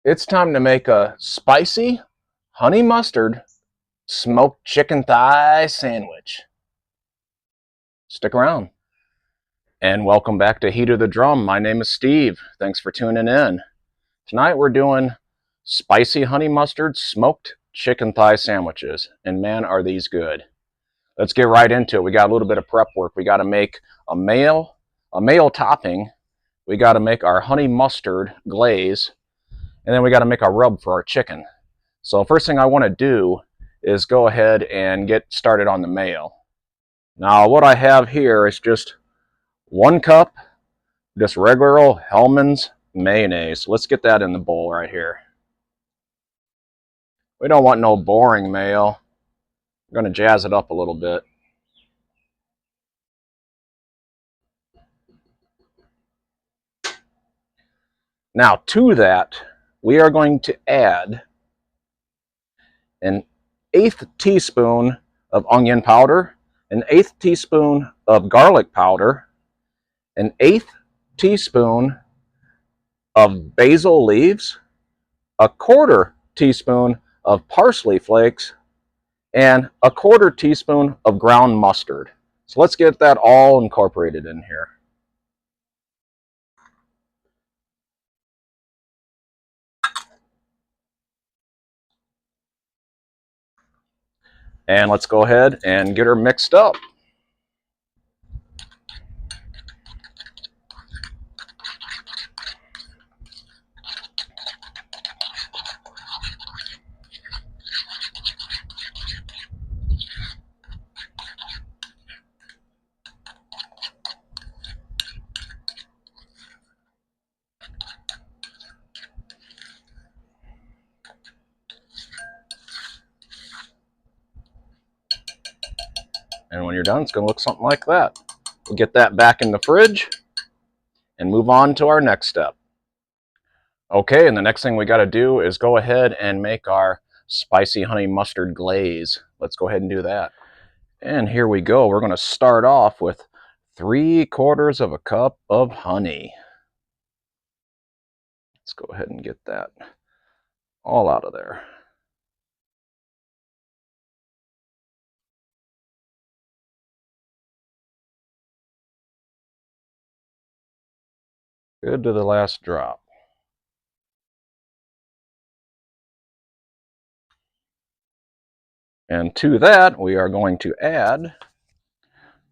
It's time to make a spicy honey mustard smoked chicken thigh sandwich. Stick around. And welcome back to Heat of the Drum. My name is Steve. Thanks for tuning in. Tonight we're doing spicy honey mustard smoked chicken thigh sandwiches. And man, are these good. Let's get right into it. We got a little bit of prep work. We got to make a mayo topping. We got to make our honey mustard glaze. And then we got to make a rub for our chicken. So first thing I want to do is go ahead and get started on the mayo. Now what I have here is just 1 cup, just regular old Hellmann's mayonnaise. Let's get that in the bowl right here. We don't want no boring mayo. We're going to jazz it up a little bit. Now to that, we are going to add an 1/8 teaspoon of onion powder, an 1/8 teaspoon of garlic powder, an 1/8 teaspoon of basil leaves, 1/4 teaspoon of parsley flakes, and 1/4 teaspoon of ground mustard. So let's get that all incorporated in here. And let's go ahead and get her mixed up. And when you're done, it's going to look something like that. We'll get that back in the fridge and move on to our next step. Okay, and the next thing we got to do is go ahead and make our spicy honey mustard glaze. Let's go ahead and do that. And here we go. We're going to start off with 3/4 of a cup of honey. Let's go ahead and get that all out of there. Good to the last drop. And to that, we are going to add,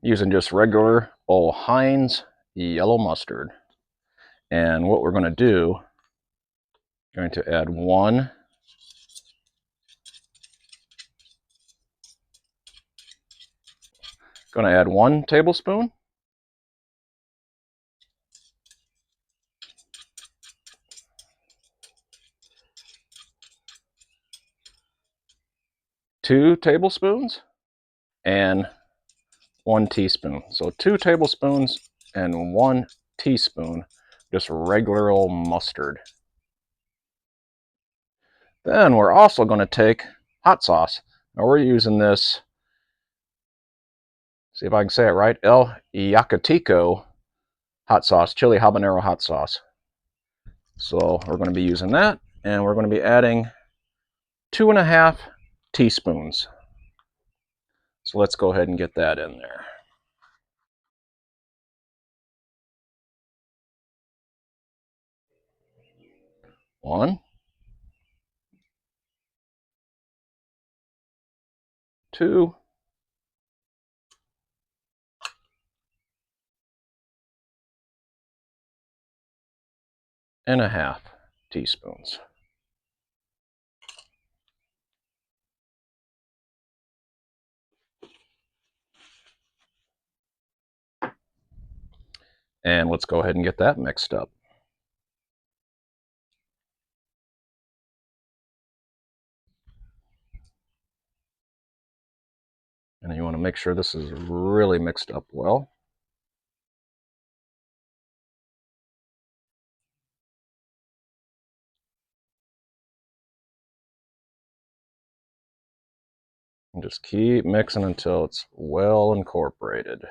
using just regular old Heinz yellow mustard. And what we're going to do, going to add 1 tablespoon. Two tablespoons and 1 teaspoon. So 2 tablespoons and 1 teaspoon, just regular old mustard. Then we're also going to take hot sauce. Now we're using this, see if I can say it right, El Yucateco hot sauce, chili habanero hot sauce. So we're going to be using that, and we're going to be adding 2.5 teaspoons. So let's go ahead and get that in there. One, 2, and 1/2 teaspoons. And let's go ahead and get that mixed up. And you want to make sure this is really mixed up well. And just keep mixing until it's well incorporated.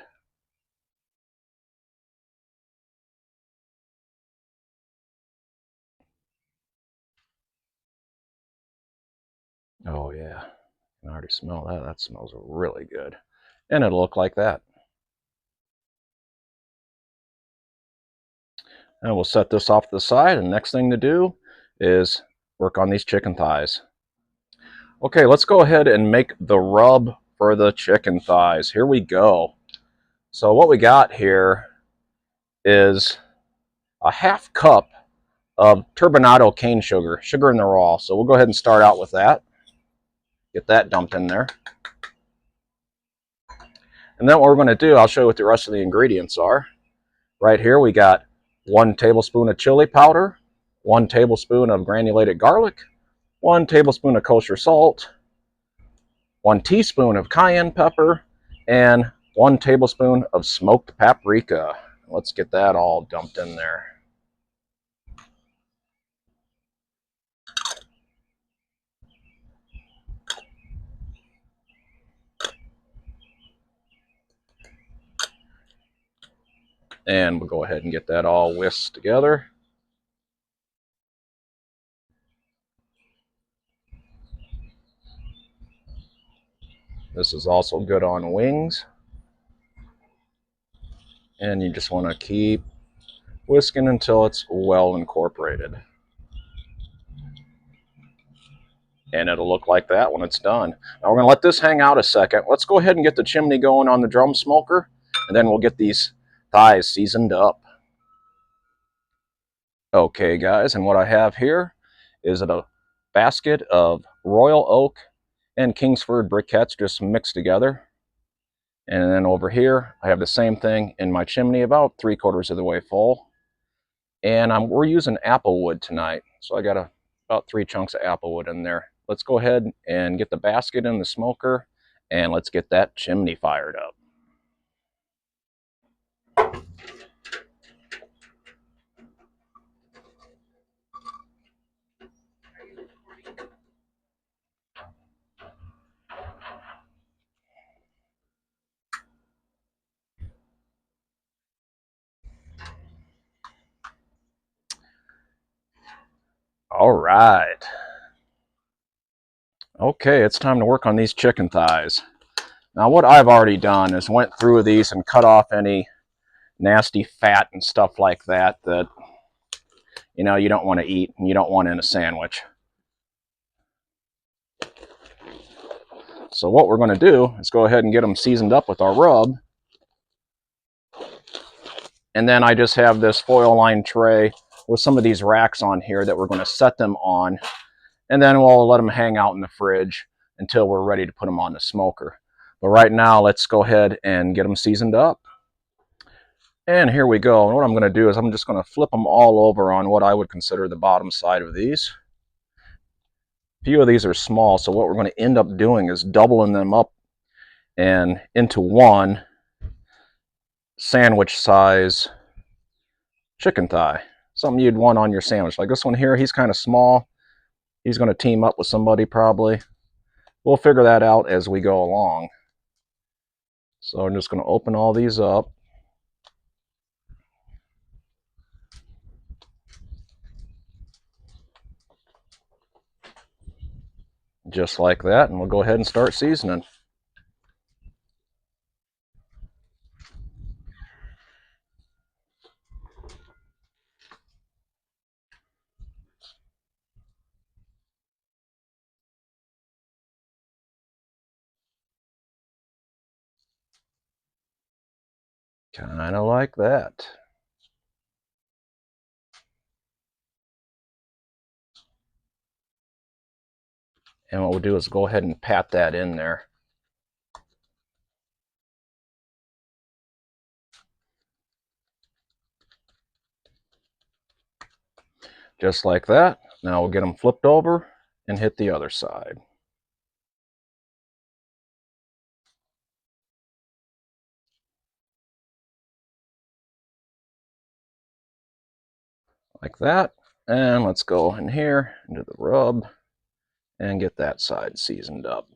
Oh yeah, I can already smell that. That smells really good. And it'll look like that. And we'll set this off to the side, and the next thing to do is work on these chicken thighs. Okay, let's go ahead and make the rub for the chicken thighs. Here we go. So what we got here is a half cup of turbinado cane sugar, sugar in the raw. So we'll go ahead and start out with that. Get that dumped in there. And then what we're going to do, I'll show you what the rest of the ingredients are. Right here we got 1 tablespoon of chili powder, 1 tablespoon of granulated garlic, 1 tablespoon of kosher salt, 1 teaspoon of cayenne pepper, and 1 tablespoon of smoked paprika. Let's get that all dumped in there. And we'll go ahead and get that all whisked together. This is also good on wings. And you just want to keep whisking until it's well incorporated. And it'll look like that when it's done. Now we're going to let this hang out a second. Let's go ahead and get the chimney going on the drum smoker, and then we'll get these thighs seasoned up. Okay guys, and what I have here is a basket of Royal Oak and Kingsford briquettes just mixed together. And then over here, I have the same thing in my chimney, about 3/4 of the way full. And we're using apple wood tonight. So I got about 3 chunks of apple wood in there. Let's go ahead and get the basket in the smoker, and let's get that chimney fired up. All right. Okay, it's time to work on these chicken thighs. Now what I've already done is went through these and cut off any nasty fat and stuff like that that you don't want to eat and you don't want in a sandwich. So what we're going to do is go ahead and get them seasoned up with our rub. And then I just have this foil lined tray with some of these racks on here that we're going to set them on. And then we'll let them hang out in the fridge until we're ready to put them on the smoker. But right now, let's go ahead and get them seasoned up. And here we go. And what I'm going to do is I'm just going to flip them all over on what I would consider the bottom side of these. A few of these are small, so what we're going to end up doing is doubling them up and into one sandwich size chicken thigh. Something you'd want on your sandwich. Like this one here, he's kind of small. He's going to team up with somebody probably. We'll figure that out as we go along. So I'm just going to open all these up. Just like that, and we'll go ahead and start seasoning. Kind of like that. And what we'll do is go ahead and pat that in there. Just like that. Now we'll get them flipped over and hit the other side. Like that. And let's go in here into the rub and get that side seasoned up.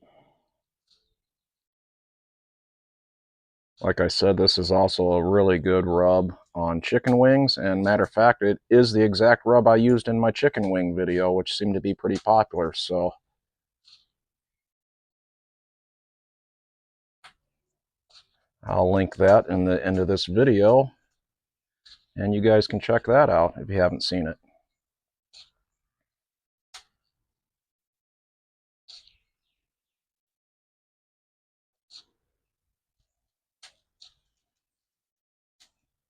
Like I said, this is also a really good rub on chicken wings, and matter of fact, it is the exact rub I used in my chicken wing video, which seemed to be pretty popular. So I'll link that in the end of this video, and you guys can check that out if you haven't seen it.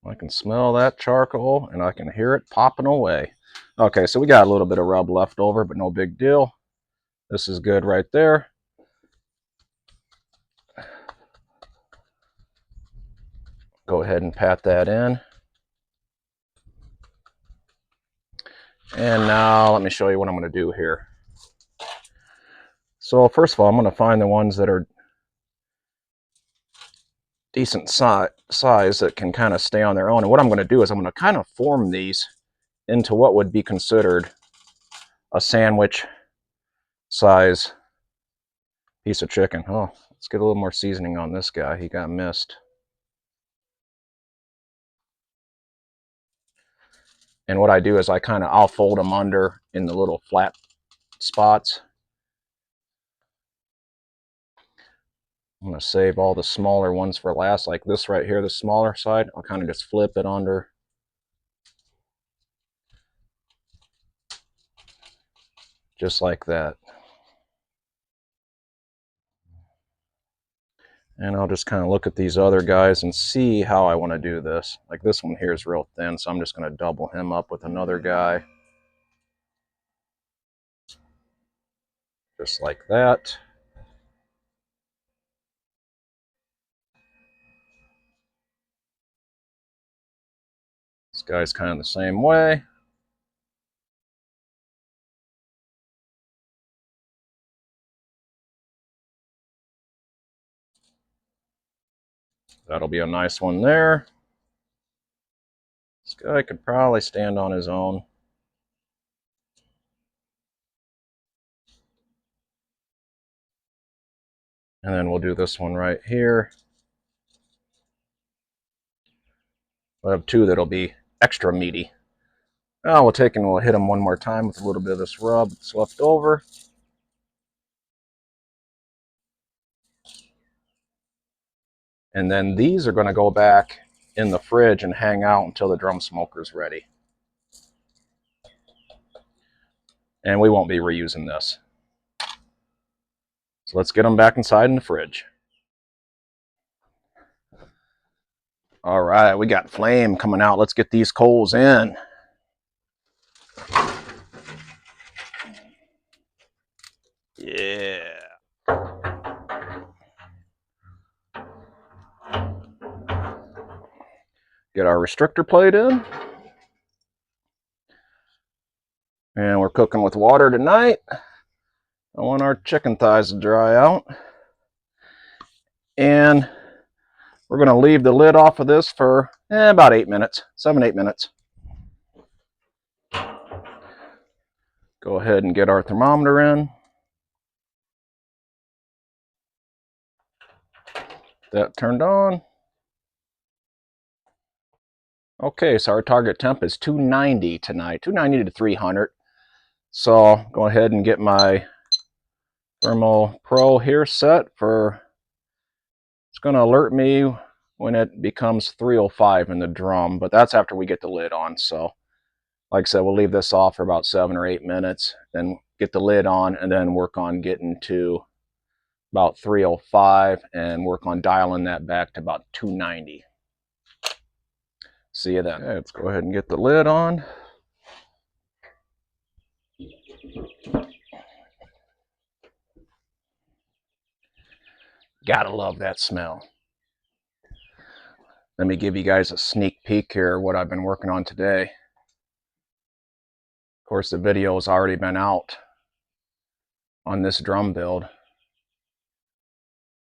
I can smell that charcoal and I can hear it popping away. Okay, so we got a little bit of rub left over, but no big deal. This is good right there. Go ahead and pat that in. And now let me show you what I'm going to do here. So first of all, I'm going to find the ones that are decent size that can kind of stay on their own. And what I'm going to do is I'm going to kind of form these into what would be considered a sandwich size piece of chicken. Oh, let's get a little more seasoning on this guy. He got missed. And what I do is I'll fold them under in the little flat spots. I'm going to save all the smaller ones for last, like this right here, the smaller side. I'll kind of just flip it under. Just like that. And I'll just kind of look at these other guys and see how I want to do this. Like this one here is real thin, so I'm just going to double him up with another guy. Just like that. This guy's kind of the same way. That'll be a nice one there. This guy could probably stand on his own. And then we'll do this one right here. We'll have two that'll be extra meaty. Now we'll take and we'll hit them one more time with a little bit of this rub that's left over. And then these are going to go back in the fridge and hang out until the drum smoker's ready. And we won't be reusing this. So let's get them back inside in the fridge. All right, we got flame coming out. Let's get these coals in. Yeah. Get our restrictor plate in. And we're cooking with water tonight. I want our chicken thighs to dry out. And we're going to leave the lid off of this for about 8 minutes, 7-8 minutes. Go ahead and get our thermometer in. That turned on. Okay, so our target temp is 290 tonight, 290 to 300. So go ahead and get my Thermo Pro here set for, it's going to alert me when it becomes 305 in the drum, but that's after we get the lid on. So like I said, we'll leave this off for about 7 or 8 minutes, then get the lid on, and then work on getting to about 305 and work on dialing that back to about 290. See you then. Okay, let's go ahead and get the lid on. Gotta love that smell. Let me give you guys a sneak peek here of what I've been working on today. Of course, the video has already been out on this drum build.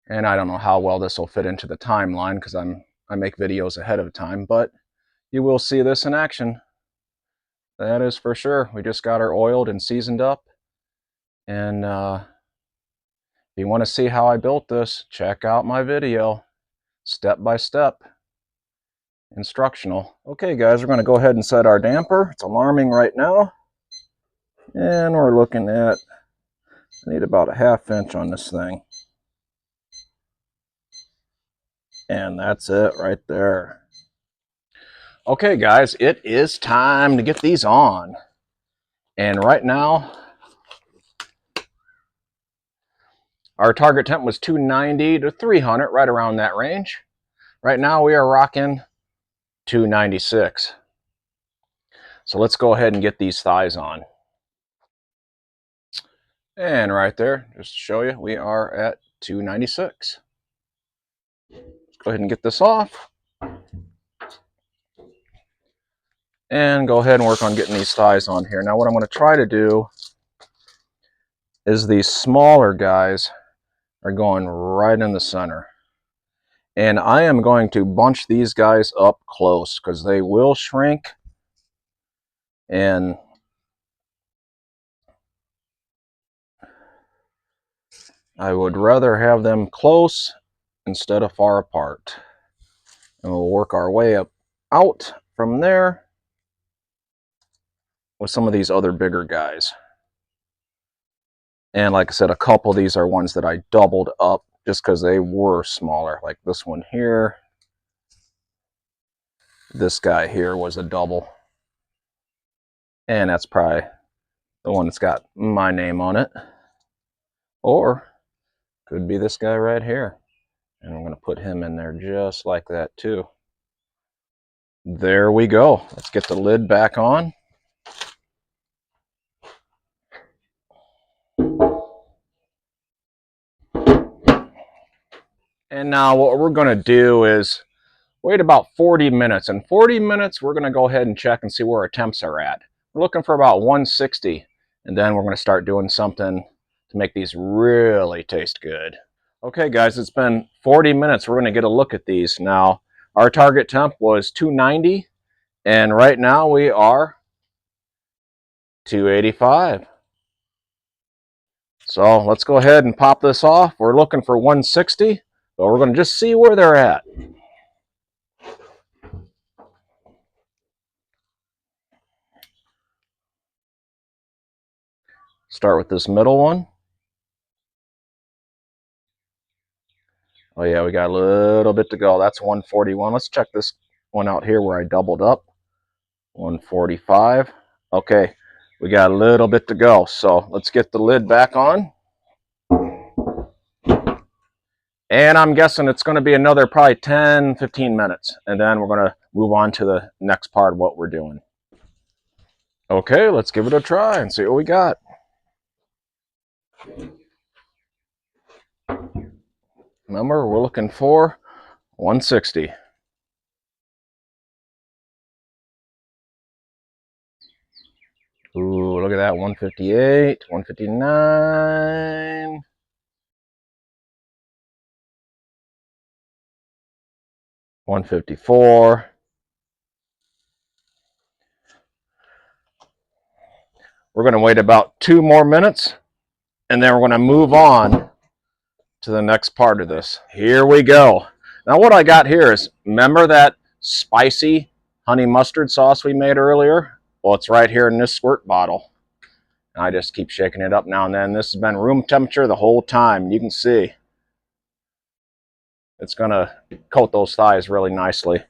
And I don't know how well this will fit into the timeline because I make videos ahead of time, but you will see this in action. That is for sure. We just got her oiled and seasoned up. And if you want to see how I built this, check out my video, step-by-step, instructional. Okay guys, we're going to go ahead and set our damper. It's alarming right now. And we're looking at, I need about a 1/2 inch on this thing. And that's it right there. Okay, guys, it is time to get these on. And right now, our target temp was 290 to 300, right around that range. Right now, we are rocking 296. So let's go ahead and get these thighs on. And right there, just to show you, we are at 296. Let's go ahead and get this off. And go ahead and work on getting these thighs on here. Now what I'm going to try to do is these smaller guys are going right in the center. And I am going to bunch these guys up close because they will shrink. And I would rather have them close instead of far apart. And we'll work our way up out from there with some of these other bigger guys. And like I said, a couple of these are ones that I doubled up just because they were smaller. Like this one here. This guy here was a double. And that's probably the one that's got my name on it. Or could be this guy right here. And I'm going to put him in there just like that too. There we go. Let's get the lid back on. And now what we're going to do is wait about 40 minutes. In 40 minutes, we're going to go ahead and check and see where our temps are at. We're looking for about 160. And then we're going to start doing something to make these really taste good. Okay, guys, it's been 40 minutes. We're going to get a look at these. Now, our target temp was 290. And right now we are 285. So let's go ahead and pop this off. We're looking for 160, but we're going to just see where they're at. Start with this middle one. Oh yeah, we got a little bit to go. That's 141. Let's check this one out here where I doubled up. 145. Okay, we got a little bit to go. So let's get the lid back on. And I'm guessing it's going to be another probably 10, 15 minutes. And then we're going to move on to the next part of what we're doing. Okay, let's give it a try and see what we got. Remember, we're looking for 160. Ooh, look at that, 158, 159. 154. We're going to wait about 2 more minutes, and then we're going to move on to the next part of this. Here we go. Now what I got here is, remember that spicy honey mustard sauce we made earlier? Well, it's right here in this squirt bottle. And I just keep shaking it up now and then. This has been room temperature the whole time. You can see it's going to coat those thighs really nicely.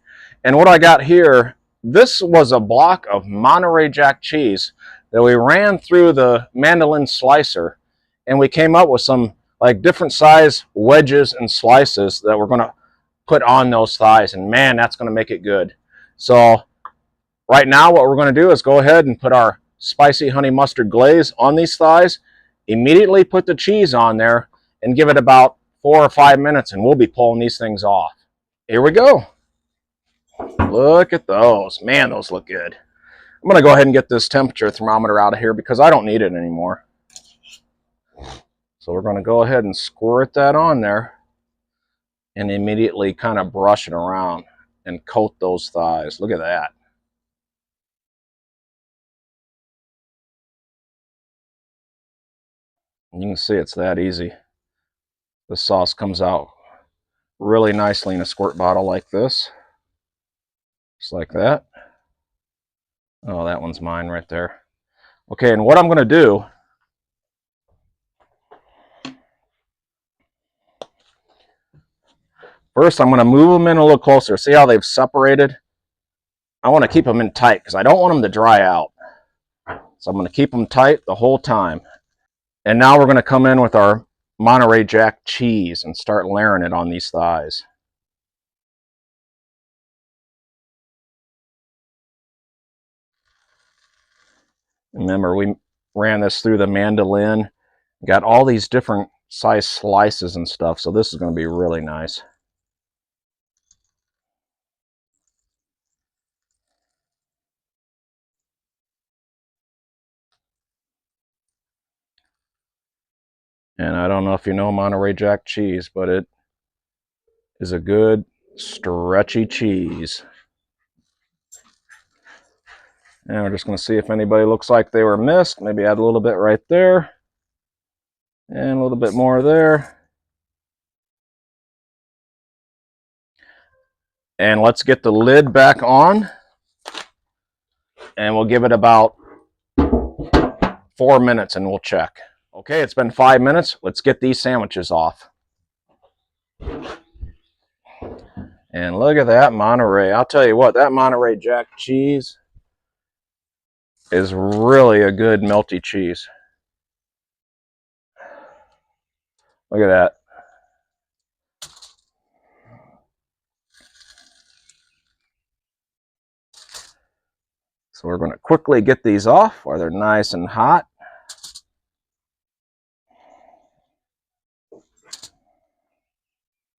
And what I got here, this was a block of Monterey Jack cheese that we ran through the mandolin slicer, and we came up with some like different size wedges and slices that we're going to put on those thighs, and man, that's going to make it good. So right now what we're going to do is go ahead and put our spicy honey mustard glaze on these thighs, immediately put the cheese on there, and give it about 4 or 5 minutes, and we'll be pulling these things off. Here we go. Look at those. Man, those look good. I'm going to go ahead and get this temperature thermometer out of here because I don't need it anymore. So we're going to go ahead and squirt that on there and immediately kind of brush it around and coat those thighs. Look at that. You can see it's that easy. The sauce comes out really nicely in a squirt bottle like this. Just like that. Oh, that one's mine right there. Okay, and what I'm going to do, First, I'm going to move them in a little closer. See how they've separated? I want to keep them in tight because I don't want them to dry out. So I'm going to keep them tight the whole time. And now we're going to come in with our Monterey Jack cheese and start layering it on these thighs. Remember, we ran this through the mandolin. Got all these different size slices and stuff, so this is going to be really nice. And I don't know if you know Monterey Jack cheese, but it is a good stretchy cheese. And we're just going to see if anybody looks like they were missed. Maybe add a little bit right there. And a little bit more there. And let's get the lid back on. And we'll give it about 4 minutes and we'll check. Okay, it's been 5 minutes. Let's get these sandwiches off. And look at that Monterey. I'll tell you what, that Monterey Jack cheese is really a good melty cheese. Look at that. So we're going to quickly get these off while they're nice and hot.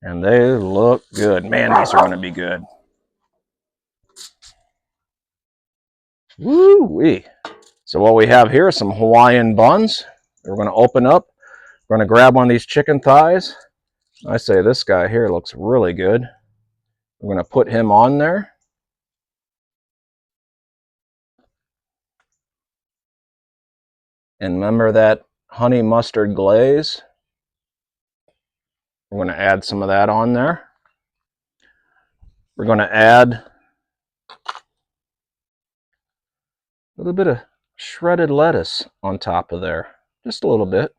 And they look good. Man, these are going to be good. Woo-wee. So what we have here is some Hawaiian buns. We're going to open up. We're going to grab one of these chicken thighs. I say this guy here looks really good. We're going to put him on there. And remember that honey mustard glaze? We're going to add some of that on there. We're going to add a little bit of shredded lettuce on top of there. Just a little bit.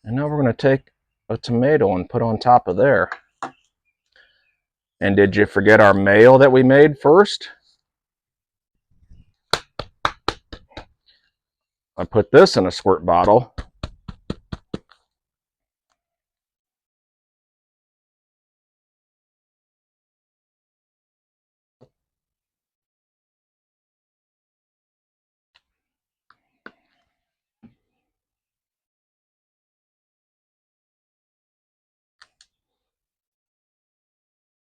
And now we're going to take a tomato and put on top of there. And did you forget our mayo that we made first? I put this in a squirt bottle.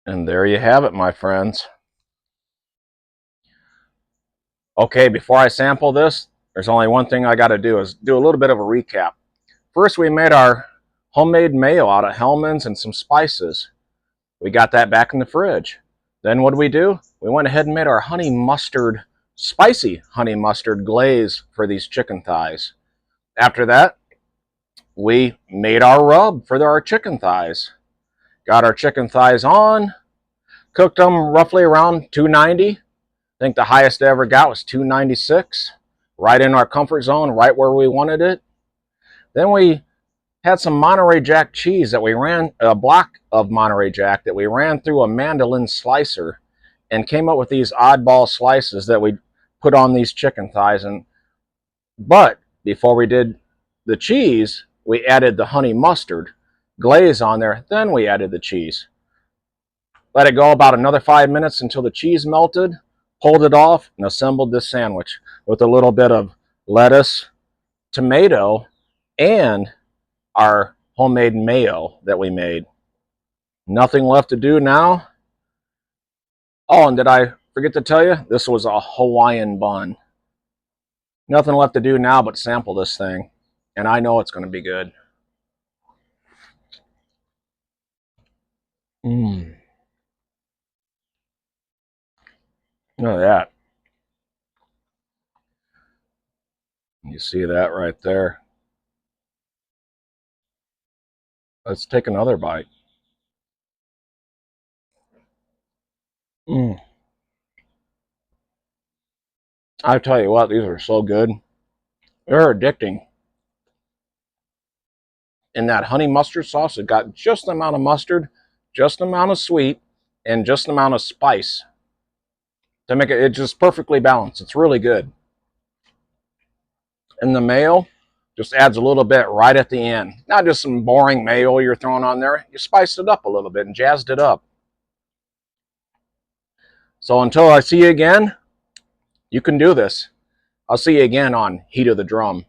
And there you have it, my friends. Okay, before I sample this, there's only one thing I got to do is do a little bit of a recap. First, we made our homemade mayo out of Hellmann's and some spices. We got that back in the fridge. Then what did we do? We went ahead and made our spicy honey mustard glaze for these chicken thighs. After that, we made our rub for our chicken thighs. Got our chicken thighs on, cooked them roughly around 290. I think the highest I ever got was 296. Right in our comfort zone, right where we wanted it. Then we had some Monterey Jack cheese that we ran, a block of Monterey Jack that we ran through a mandolin slicer and came up with these oddball slices that we put on these chicken thighs. But before we did the cheese, we added the honey mustard glaze on there. Then we added the cheese. Let it go about another 5 minutes until the cheese melted, pulled it off, and assembled this sandwich with a little bit of lettuce, tomato, and our homemade mayo that we made. Nothing left to do now. Oh, and did I forget to tell you? This was a Hawaiian bun. Nothing left to do now but sample this thing. And I know it's going to be good. Mmm. Look at that. You see that right there. Let's take another bite. Mmm. I tell you what, these are so good. They're addicting. in that honey mustard sauce. It got just the amount of mustard, just the amount of sweet, and just the amount of spice to make it just perfectly balanced. It's really good. And the mayo just adds a little bit right at the end. Not just some boring mayo you're throwing on there. You spiced it up a little bit and jazzed it up. So until I see you again, you can do this. I'll see you again on Heat of the Drum.